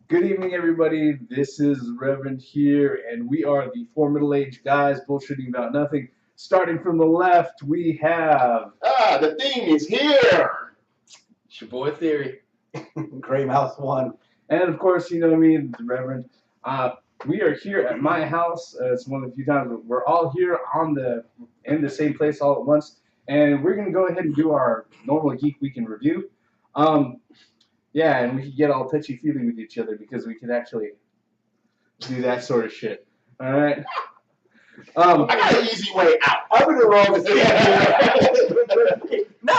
Good evening, everybody. This is Reverend here, and we are the four middle-aged guys bullshitting about nothing. Starting from the left, we have... the thing is here! It's your boy Theory. Gray Mouse 1. And of course, you know me, the Reverend. We are here at my house. It's one of the few times we're all here in the same place all at once. And we're going to go ahead and do our normal Geek Week in review. Yeah, and we could get all touchy-feely with each other because we could actually do that sort of shit. All right? I got an easy way out. I'm going to roll with No,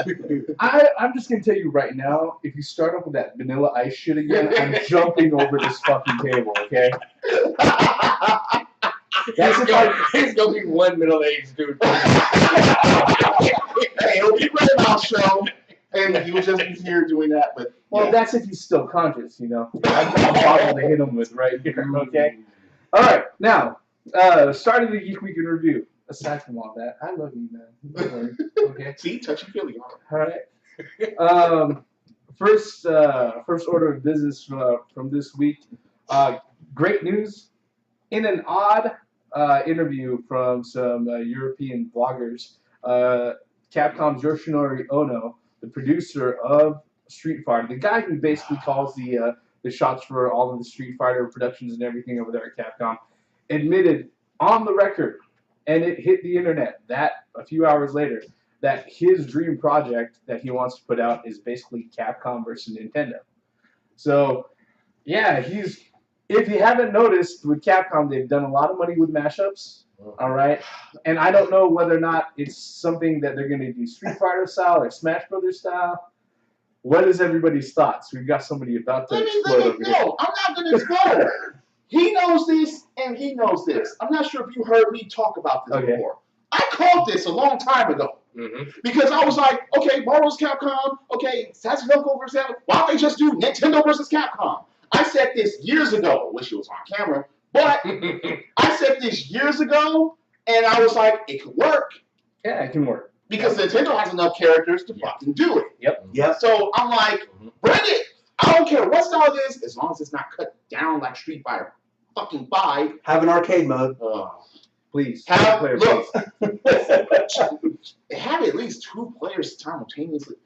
good. I'm just going to tell you right now, if you start off with that Vanilla Ice shit again, I'm jumping over this fucking table, okay? He's gonna be one middle-aged dude. Hey, it'll be Gray Mouse show. And he was just here doing that, but... Well, that's if he's still conscious, you know. I've got a bottle to hit him with right here, okay? All right, now, starting the Geek Week in Review. Aside from all that, I love you, man. Don't worry, okay? See, touchy-feely. All right. First order of business from this week. Great news. In an odd interview from some European bloggers, Capcom's Yoshinori Ono, the producer of Street Fighter, the guy who basically calls the shots for all of the Street Fighter productions and everything over there at Capcom, admitted on the record, and it hit the internet that a few hours later, that his dream project that he wants to put out is basically Capcom versus Nintendo. So, yeah, if you haven't noticed, with Capcom, they've done a lot of money with mashups. All right, and I don't know whether or not it's something that they're going to do Street Fighter style or Smash Brothers style. What is everybody's thoughts? We've got somebody about to explode over here. No, I'm not going to explode. He knows this, and he knows this. I'm not sure if you heard me talk about this before. I called this a long time ago. Because I was like, okay, Marvel's Capcom, okay, Tatsunoko versus Capcom. Why don't they just do Nintendo versus Capcom? I said this years ago. Wish it was on camera. But I said this years ago, and I was like, it could work. Yeah, it can work. Because Nintendo has enough characters to fucking do it. Yep. So I'm like, bring it. I don't care what style it is, as long as it's not cut down like Street Fighter fucking 5. Have an arcade mode. Please. Have player, look. please. Have at least 2 players simultaneously.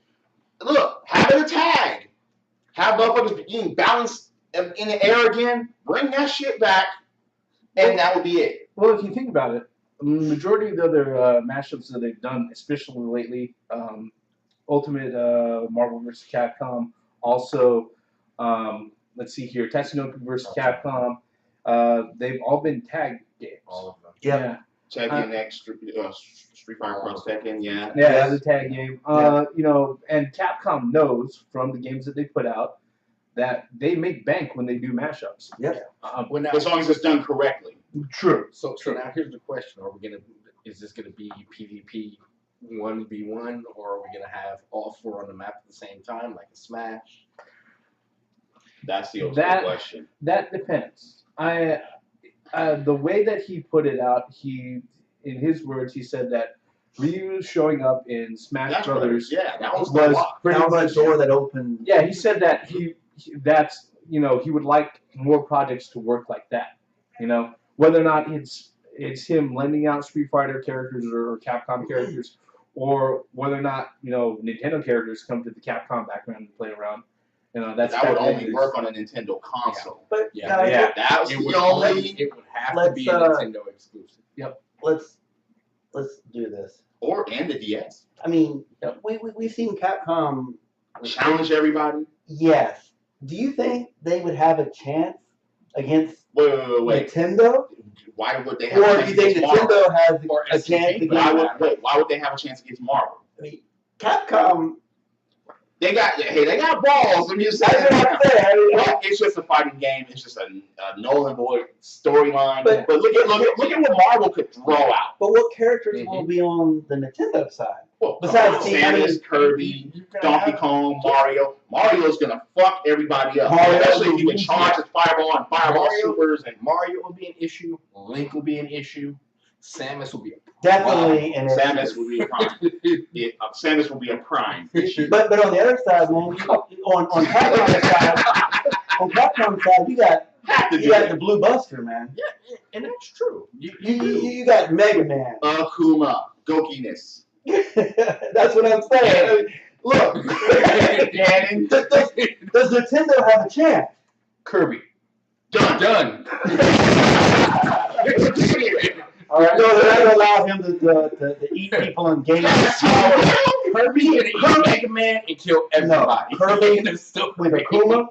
Look, have it a tag. Have motherfuckers being balanced in the air again. Bring that shit back, and that would be it. Well, if you think about it, the majority of the other mashups that they've done, especially lately, Ultimate Marvel vs. Capcom, also, let's see here, Tatsunoko vs. Capcom, they've all been tag games. All of them. Yeah. Tekken X, Street Fighter Cross Tekken, yeah. Yeah, the tag game. You know, and Capcom knows from the games that they put out that they make bank when they do mashups. Yep. As long as it's done correctly. True. So now here's the question: is this gonna be PvP 1v1, or are we gonna have all 4 on the map at the same time, like a Smash? That's the ultimate question. That depends. The way that he put it out, in his words, he said that Ryu showing up in Smash Brothers, that was pretty much a door that opened. Yeah, he said that he would like more projects to work like that. You know, whether or not it's him lending out Street Fighter characters or Capcom characters, or whether or not Nintendo characters come to the Capcom background and play around. You know, that would only work on a Nintendo console. But that was It would have to be a Nintendo exclusive. Yep. Let's do this. And the DS. I mean, we've seen Capcom Challenge everybody. Yes. Do you think they would have a chance against Wait. Nintendo? Why would they have Or a do chance you think against Nintendo Marvel? has a chance against Why would they have a chance against Marvel? I mean, Capcom. They got balls. I'm just saying. That's what I'm saying. Well, it's just a fighting game. It's just a Nolan Boy storyline. But look at what Marvel could throw out. But what characters will be on the Nintendo side? Well, Besides Samus, Kirby, Donkey Kong, Mario. Mario's gonna fuck everybody up. Mario, Especially if you can charge his Fireball and Fireball Supers. And Mario will be an issue. Link will be an issue. Samus will be definitely an issue. Samus will be a prime. Samus will be a prime issue. But on the other side, man, on Capcom's side, on Capcom side, you got the Blue Buster, man. Yeah, and that's true. You got Mega Man. Akuma, Gokiness. That's what I'm saying. I mean, look, does Nintendo have a chance? Kirby. Done. All right, no, they're not gonna allow him to eat people and gain power. Kirby's gonna eat Mega Man and kill everybody. No, Kirby with Akuma.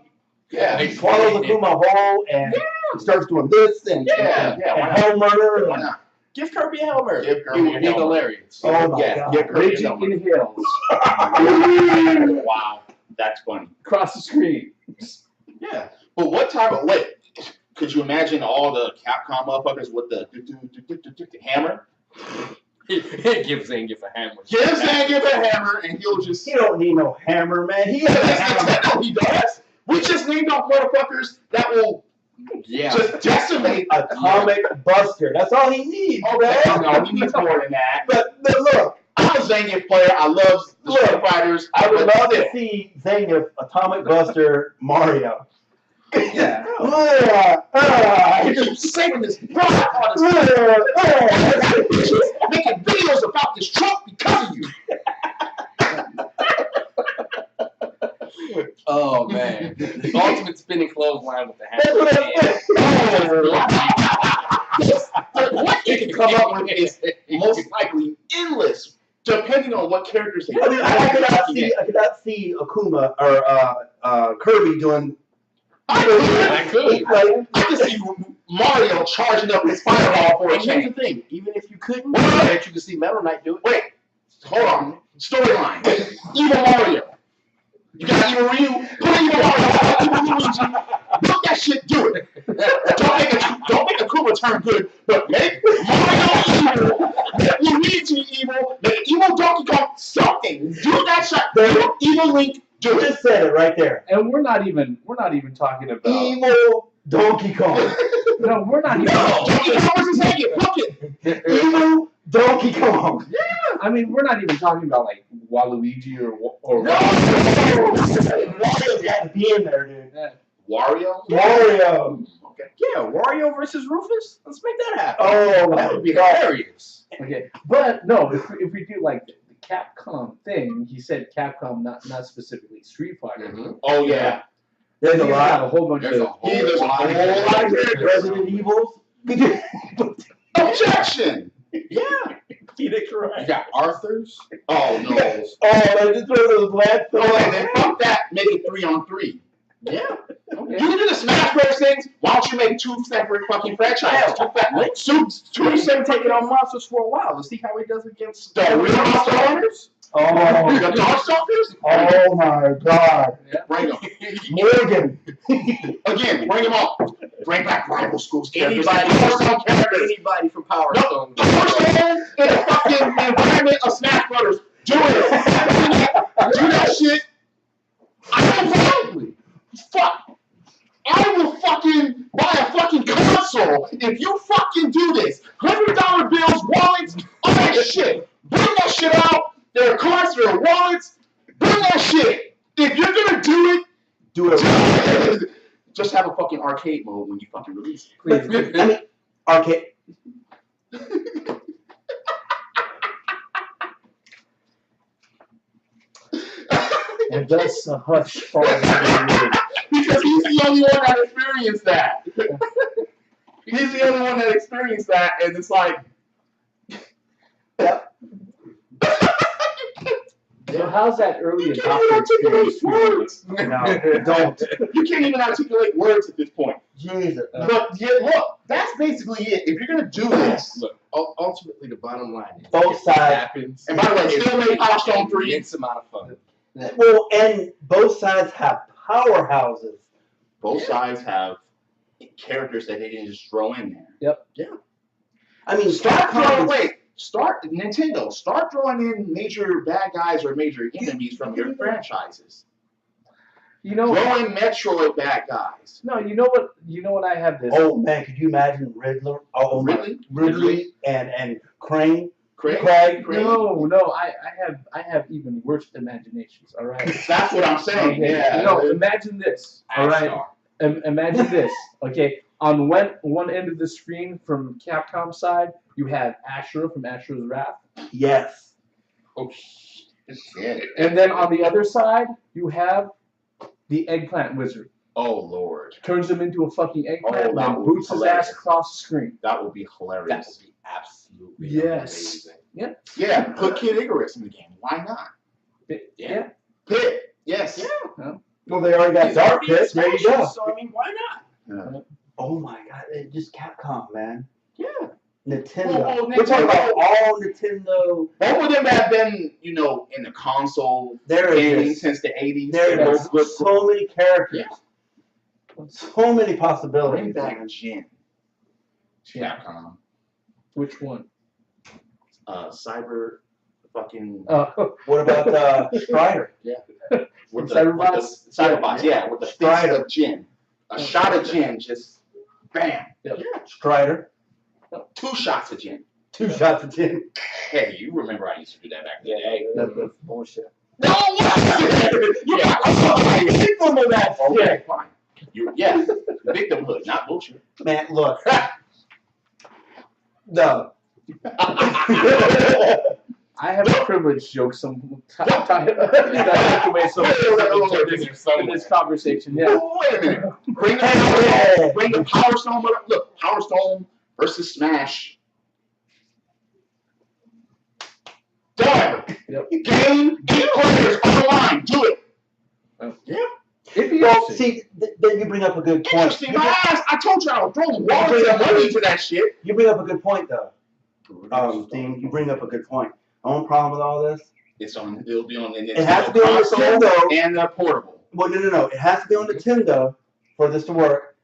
Yeah. He swallows Akuma whole and starts doing this and hell murder. Why not? Give Kirby a helmet. Give Kirby a It would be helmet. hilarious. Oh my God. Give Kirby a Raging helmet. in Hills. Wow, that's funny. Across the screen. Yeah, but what type of could you imagine all the Capcom motherfuckers with the hammer? Give Zangief a hammer. Give Zangief a hammer, and he'll just. He don't need no hammer, man. He has a hammer. He does. We just named off motherfuckers that will just decimate. Atomic Buster. That's all he needs. Okay, man. no, he needs more than that. But look, I'm a Zangief player. I love the Street Fighters. I would love to see Zangief Atomic Buster Mario. Yeah. I keep saving this product on this making videos about this truck because of you. Oh man, the ultimate spinning clothesline with the hammer. What they can come up with is most likely endless, depending on what characters they. I mean, I could not see Akuma or Kirby doing. I could see Mario charging up his fireball for a And here's the change. thing: even if you couldn't, I bet you could see Metal Knight do it. Wait, hold on. Storyline: Evil Mario. You got Evil Ryu. Put Evil Mario. Evil Luigi. Put that shit. Do it. Don't make Akuma turn good, but make Mario evil. Make Luigi evil. Make evil Donkey Kong something. Do that shit. Make evil Link. Do You it. just said it right there. And we're not even talking about Evil Donkey Kong. No, we're not even Donkey Kong versus Zangief. Look it. Evil Donkey Kong. I mean, we're not even talking about like Waluigi or Mario's got to be in there, dude. Wario. Mario. Okay. Yeah, Wario versus Rufus. Let's make that happen. Oh, that would be God. hilarious. Okay, but no, if we do like the Capcom thing, he said Capcom, not specifically Street Fighter. Mm-hmm. Oh yeah. There's a He's got a lot. whole bunch There's a of whole There's a lot of whole lot of characters. Resident Evils. Objection. Yeah. Phoenix You Wright. got Arthur's. Oh no. Oh, just throw those black. Oh, and then fuck that. Make it 3-on-3. Yeah. You can do the Smash Bros. Things. Why don't you make two separate fucking franchises? Two seven taking on monsters for a while. Let's see how he does against The real Monster Hunters? Oh, The Darkstalkers? oh my God. Bring them. Morgan. Again, bring them all. Bring back rival schools characters. Anybody from Power No, Stone. push them in a fucking environment of Smash Brothers. Do it. Do that shit. I will probably. Fuck. I will fucking buy a fucking console if you fucking do this. $100 bills, wallets, all that shit. Bring that shit out. There are cards, there are wallets. Bring that shit. If you're gonna do it. Just have a fucking arcade mode when you fucking release it. please. Arcade. And thus a hush falls over the room. Because he's the only one that experienced that. He's the only one that experienced that, and it's like. So how's that early You can't even adopter articulate experience? words. No, don't. You can't even articulate words at this point. Jesus. But yeah, look, that's basically it. If you're gonna do this, Look, ultimately, the bottom line is Both if it sides. happens. and by the way, still made Power Stone 3. Immense amount of fun. Well, and both sides have powerhouses. Both sides have characters that they didn't just throw in there. I mean, Start Capcom. Nintendo. Start throwing in major bad guys or major enemies from your franchises. You know, Throw in Metroid bad guys. no, you know what I have this. Oh man, could you imagine Riddler? Oh, Ridley? Ridley and Crane. Craig? No, I have even worse imaginations. All right. That's what I'm saying. Okay. Yeah. No, imagine this. All right. Astar. Imagine this, okay? On one end of the screen from Capcom's side, you have Ashura from Ashura's Wrath. Yes. Oh shit. And then on the other side, you have the Eggplant Wizard. Oh lord. Turns him into a fucking eggplant and that then would be boots his hilarious. ass across the screen. That would be hilarious. That would be absolutely Yes. amazing. Yeah. Yeah, put Kid Icarus in the game. Why not? Yeah. Pit. Yes. Yeah. Well, they already got He's Dark already Pit. There you go. So I mean, why not? Yeah. Oh my God! It just Capcom, man. Yeah. Nintendo. Oh, We're talking about Nintendo. all Nintendo. Both of them have been, in the console There is gaming just- since the 80s. There They're are both good. so many characters. So many Bring possibilities. back man. Jin. Yeah. Capcom. Which one? Cyber fucking What about Strider? with Cyberbots? the Cyberbots, yeah, with the Strider. fist of Jin. A shot of Jin, just bam. Strider. 2 shots of Jin. 2 shots of 10. Hey, you remember I used to do that back in the day. That's bullshit. No, yeah, I'm a victim of that. Okay, fine. Victimhood, not bullshit. Man, look. No. I have a privilege joke some that took away some in this conversation. Yeah. Wait a minute. Bring the Power Stone. Look, Power Stone versus Smash. Done. Yep. Game 8 players on the line. Do it. Yeah. It'd be Well, interesting. see, then you bring up a good point. Interesting. My ass. I told you I would throw water and money to that shit. You bring up a good point, though. Dean, you bring up a good point. The only problem with all this, It'll be on the Nintendo it has to be on console Nintendo. and the portable. Well, no. It has to be on Nintendo for this to work.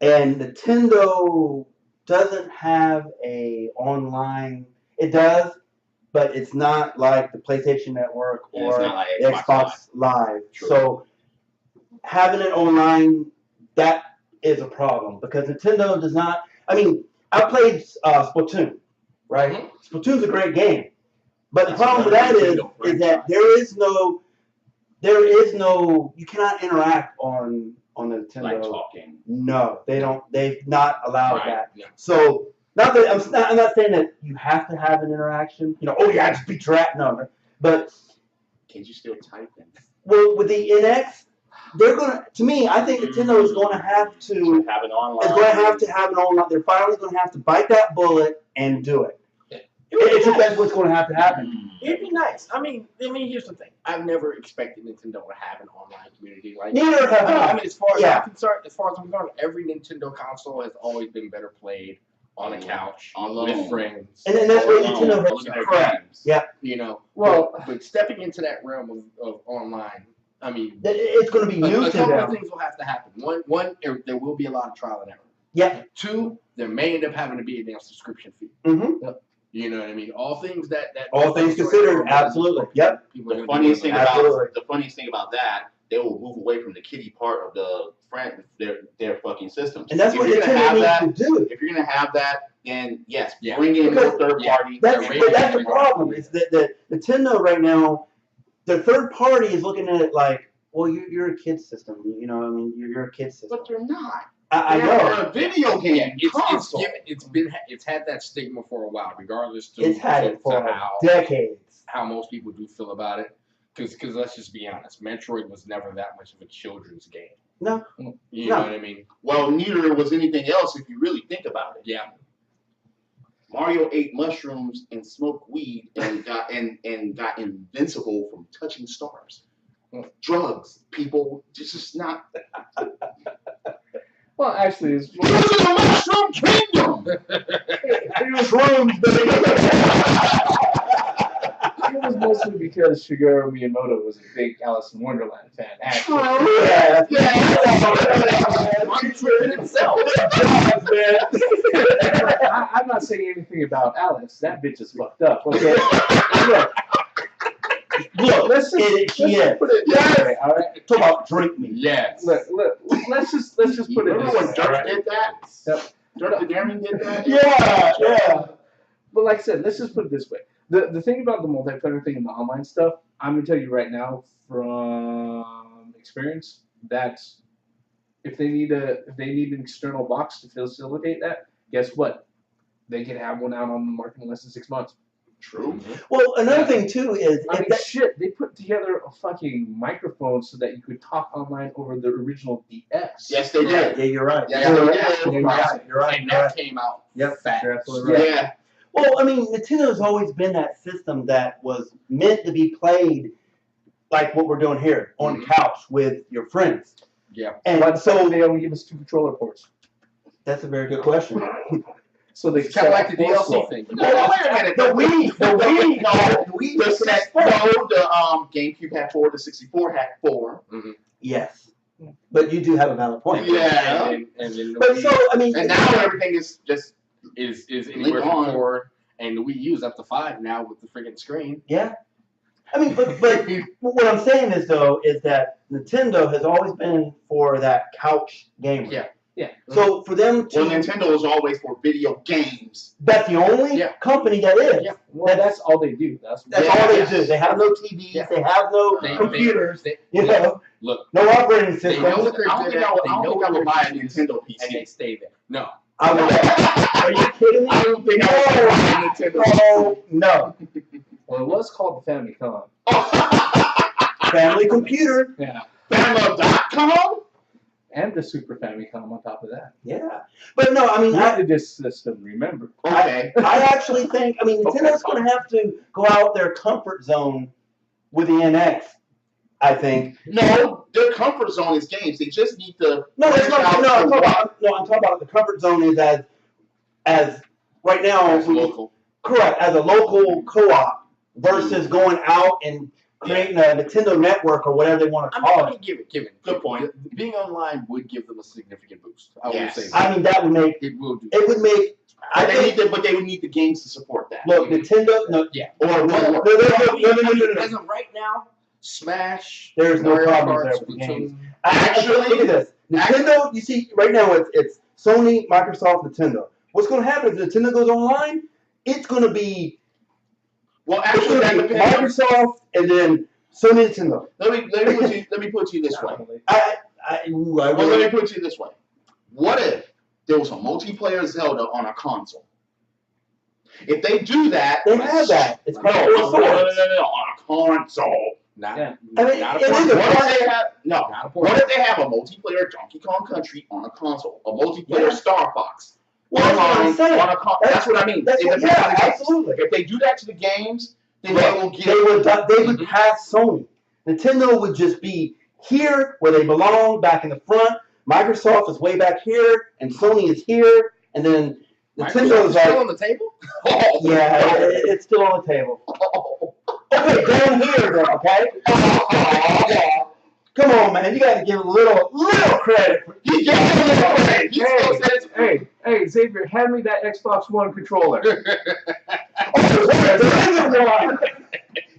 And Nintendo doesn't have a online. It does, but it's not like the PlayStation Network Yeah, or it's not like the Xbox Xbox Live. True. So having it online, that is a problem because Nintendo does not. I mean, I played Splatoon, right? Splatoon's a great game, but the That's problem with another that Nintendo is that there is no. You cannot interact on the Nintendo. Like talking. No, they don't. They've not allowed Right, that. yeah. So not that I'm not saying that you have to have an interaction. Oh yeah, just beat your ass. No, but Can you still type in? well, with the NX, they're gonna. To me, I think Nintendo is going to have to. Have it online. Is going to have an online. They're finally going to have to bite that bullet and do it. It would be It's just nice. that's what's going to have to happen. It'd be nice. I mean, here's the thing. I've never expected Nintendo to have an online community like Neither have I I. mean, as far as Yeah. I'm concerned, every Nintendo console has always been better played on a couch Alone. with friends. And then that's where Alone. Nintendo has Look at their correct. games. Yeah, Well, but stepping into that realm of online, I mean, it's going to be a new to couple of them. things will have to happen. One, there will be a lot of trial and error. Yeah. 2, there may end up having to be a damn subscription fee. Mm-hmm. You know what I mean? All things that All things considered, absolutely. Yep. People are The gonna funniest do thing it. about that, they will move away from the kiddie part of their fucking systems. And that's If what you're gonna have Nintendo needs that, to do. if you're gonna have that, then yes, Yeah. bring in Because- more third party. That's Yeah, the problem. Is that Nintendo right now, the third party is looking at it like, well, you're a kid system. You know, I mean, you're a kid system. But they're not. I They're know. a video game Yeah, console. it's had that stigma for a while, regardless to, It's had to- it for to how decades. most people do feel about it. Because let's just be honest, Metroid was never that much of a children's game. No. You No. know what I mean? Well, neither was anything else if you really think about it. Yeah. Mario ate mushrooms and smoked weed and got invincible from touching stars. Drugs, people, this is not. well, actually, it's This is a mushroom kingdom. it was mostly because Shigeru Miyamoto was a big Alice in Wonderland fan. Actually, I'm not saying anything about Alice. That bitch is fucked up. Okay, Look, let's just put it this way. All right. Talk about drink me. Yes. Look, let's just put it Remember this when way. Dirk did that? Yep. Dirk the Daring did that? Yeah. But like I said, let's just put it this way. The thing about the multiplayer thing and the online stuff, I'm gonna tell you right now from experience, if they need an external box to facilitate that, guess what? They can have one out on the market in less than 6 months. True. Well, another thing too is I mean, shit, they put together a fucking microphone so that you could talk online over the original DS. Yes, they did. Yeah, you're right. Yes, they did. You're right. You're right. And You're that right. came out Yep, fat. you're absolutely right. Yeah. Well, I mean, Nintendo's always been that system that was meant to be played like what we're doing here on the couch with your friends. Yeah. And But so so they only give us 2 controller ports. that's a very good question. So they It's kind of like the force DLC flow. thing. Well, wait a minute. The Wii, no, the GameCube had 4, the 64 had 4. Yes, but you do have a valid point. Yeah. And then the But Wii so I mean, And now everything is just is anywhere Link on. from 4, and the Wii U is up to 5 now with the friggin' screen. yeah. I mean, but what I'm saying is though is that Nintendo has always been for that couch gamer. Yeah. Yeah. So for them to well, Nintendo is always for video games. that's the only Yeah. company that is. Yeah. Well, that's all they do. That's That's Yeah, all they yeah. do. They have no TVs. Yeah. They have no They- computers. they- you know, Look, no operating they system. know what they're I don't good think at. I They don't know think I what would they're buy a good at, Nintendo and they PC. stay there. No. I would. Are you kidding me? I don't think I would buy a Nintendo Oh no. Well, it was called the Famicom. PC. Family computer. Yeah. Family.com? And the Super Famicom on top of that. Yeah. But no, I mean, Not the disc system, remember? Okay. I actually think, I mean, Nintendo's going to have to go out their comfort zone with the NX, I think. No, their comfort zone is games. They just need to. No, it's not, branch out I'm to talking about the comfort zone is as right now, It's local. correct, as a local co-op versus going out and creating a Nintendo network or whatever they want to I mean, call let it. me give it. Good point. Being online would give them a significant boost. I will Yes. say that. I mean, that would make, It will do. it would make, I think, But they would need the games to support that. look, Nintendo, no, Yeah. Or no, what? no. As of right now, Smash. There's no Mario problems Kart, there with the Splatoon. games. Actually, look at this. Nintendo, you see, right now it's Sony, Microsoft, Nintendo. What's going to happen if Nintendo goes online? It's going to be, Well, actually, that depends. Microsoft and then Sony, Nintendo. Let me put it to you this way. Well, let me put it to you this way. What if there was a multiplayer Zelda on a console? If they do that, They have that. It's No, called on a console. Not, Yeah. I mean, not it a is port. a- What if they have no? Not a port. What if they have a multiplayer Donkey Kong Country on a console? A multiplayer Yeah. Star Fox Well, that's what I'm online saying. on a console? That's what I mean. That's It what, depends on yeah, the games. absolutely. If they do that to the games, then Right. they will get. They would pass Sony. Nintendo would just be here where they belong, back in the front. Microsoft is way back here, and Sony is here, and then Nintendo's still like, on the table. Oh, yeah, it's still on the table. Okay, down here, though, okay? Come on, man, you got to give a little credit. He gave him a little credit. He still says, Hey, Xavier, hand me that Xbox One controller. Oh, there is one.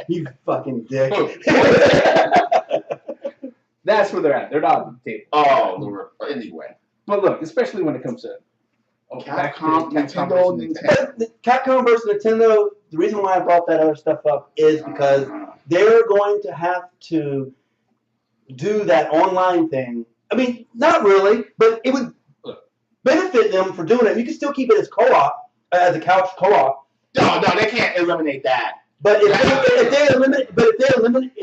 You fucking dick. That's where they're at. They're not on the table. Oh, Lord. Anyway. But look, especially when it comes to Capcom, Capcom Nintendo, versus Nintendo. But Capcom versus Nintendo, the reason why I brought that other stuff up is because they're going to have to do that online thing. I mean, not really, but it would benefit them for doing it. You can still keep it as co-op, as a couch co-op. No, they can't eliminate that. But if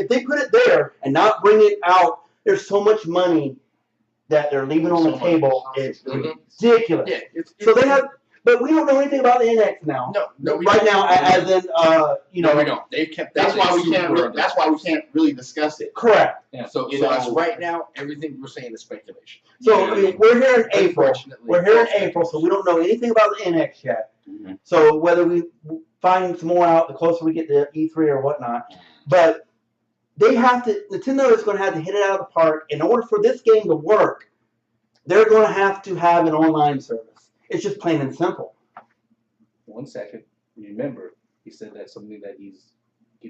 they put it there and not bring it out, there's so much money that they're leaving on the table. It's ridiculous. Yeah, So they have, but we don't know anything about the NX now. No, we right don't. now, as in, No, we don't. They've kept that. That's why we can't. super That's why we can't really discuss it. correct. Yeah. So So- as right now, everything we're saying is speculation. So I mean, we're here in April. Unfortunately, We're here in April, so we don't know anything about the NX yet. Mhm. So whether we find some more out the closer we get to E3 or whatnot, but they have to. Nintendo is going to have to hit it out of the park in order for this game to work. They're going to have an online service. It's just plain and simple. 1 second. Remember, he said that's something that he'd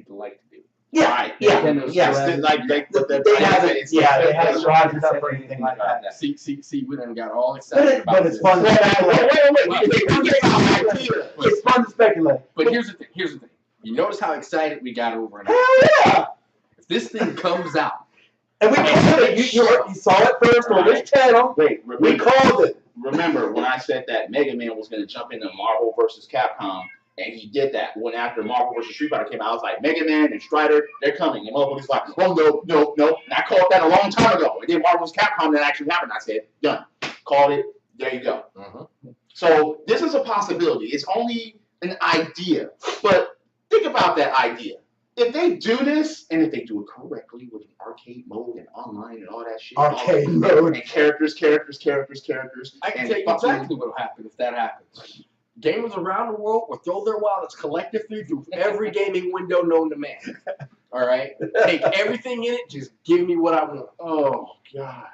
like to do. Yeah, Right. yeah, Nintendo's yeah. still They haven't rogered up or anything like that. See, we done got all But, excited about but it's this. fun to speculate. Wait. It's fun to speculate. But here's the thing. You notice how excited we got over it. Hell yeah! If this thing comes out And we called it. You saw it first on this channel. Wait, We called it. Remember when I said that Mega Man was going to jump into Marvel vs. Capcom, and he did that. When after Marvel vs. Street Fighter came out, I was like, Mega Man and Strider, they're coming. And motherfuckers like, oh, no. And I called that a long time ago. And then Marvel vs. Capcom, that actually happened. I said, done. Called it. There you go. So this is a possibility. It's only an idea. But think about that idea. If they do this, and if they do it correctly with an arcade mode and online and all that shit. Arcade mode. And characters. I can tell you exactly what will happen if that happens. Gamers around the world will throw their wallets collectively through every gaming window known to man. All right? Take everything in it, just give me what I want. Oh, God.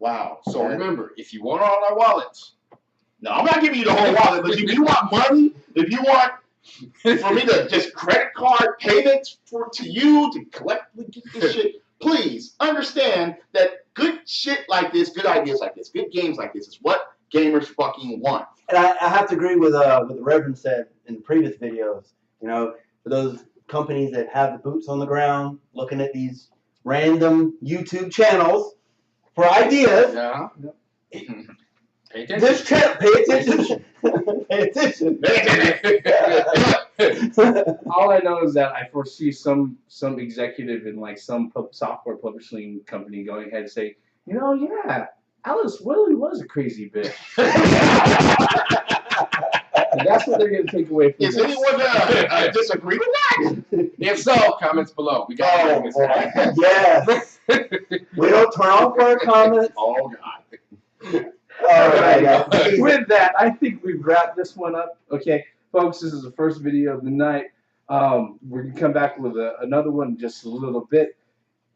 Wow. So remember, if you want all our wallets. No, I'm not giving you the whole wallet, but if you want money, if you want for me to just credit card payments to you to collectively get this shit, please understand that good shit like this, good ideas like this, good games like this is what gamers fucking want. And I have to agree with what the Reverend said in the previous videos. You know, for those companies that have the boots on the ground, looking at these random YouTube channels for ideas. Yeah. Pay attention. This channel, pay attention. Pay attention. All I know is that I foresee some executive in like some software publishing company going ahead and say, yeah, Alice really was a crazy bitch. And that's what they're going to take away from Is this. anyone disagree with that? If so, comments below. We got Yes. We don't turn off our comments. Oh, God. All right. With that, I think we've wrapped this one up. Okay, folks, this is the first video of the night. We're going to come back with another one in just a little bit.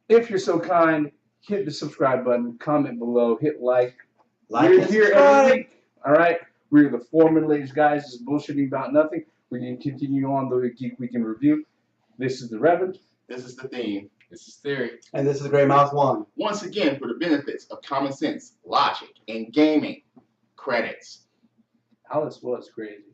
If you're so kind, hit the subscribe button, comment below, hit like. We're here every week. All right? We're the four middle-aged guys just bullshitting about nothing. We're going to continue on the Geek Week in Review. This is the Reverend. This is the theme. This is Theory. And this is Grey Mouse 1. Once again, for the benefits of common sense, logic, and gaming. Credits. Alice was crazy.